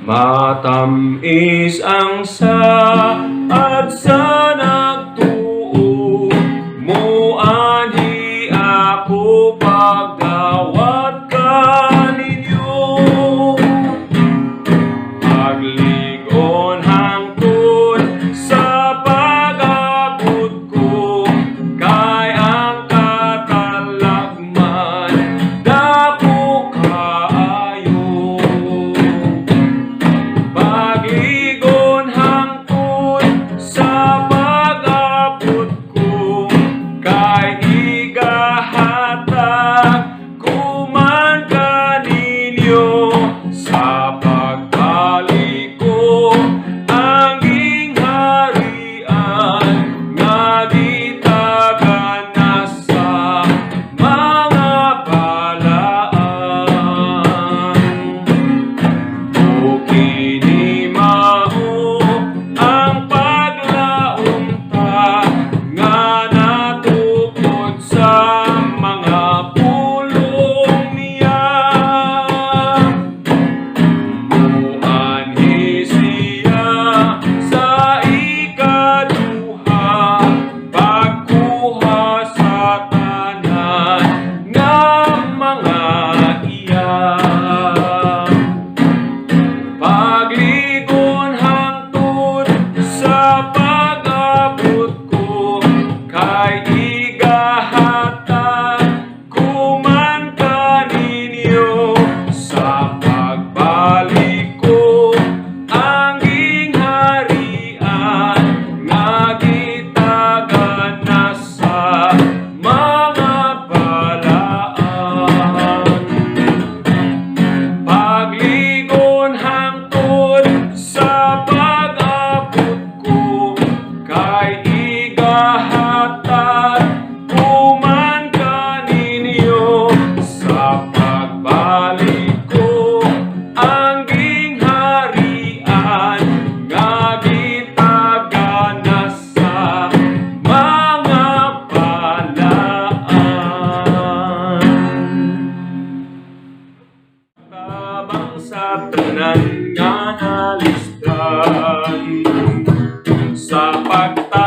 Matamis ang saad sa nagtuo mo, anhi ako pagdawat kaninyo. Pagligon hangtod sa pag-abot ko, kay ang katalagman dako kaayo. Pagligon hangtod sa pag-abot ko, kay igahatag ko man kaninyo. Sa pagbalik ko ang gingharian, nga gitagan na sa mga balaan. O kini mao ang paglaumta nga natukod sa mga pulong niya. Muanhi siya sa ikaduha, pagkuha sa tanan nga mga iyan. Pagligon hangtod sa pag-abot ko, kay igahatag ko man kaninyo. Sa pagbalik ko ang gingharian, nga gitagan na sa mga balaan. Pagligon hangtod sa pag-abot ko, kay igahatag ko man kaninyo. Sa pagbalik ko ang gingharian, nga gitagan na sa mga balaan. Tabang sa tanan nga nalisdan, sa pagtabang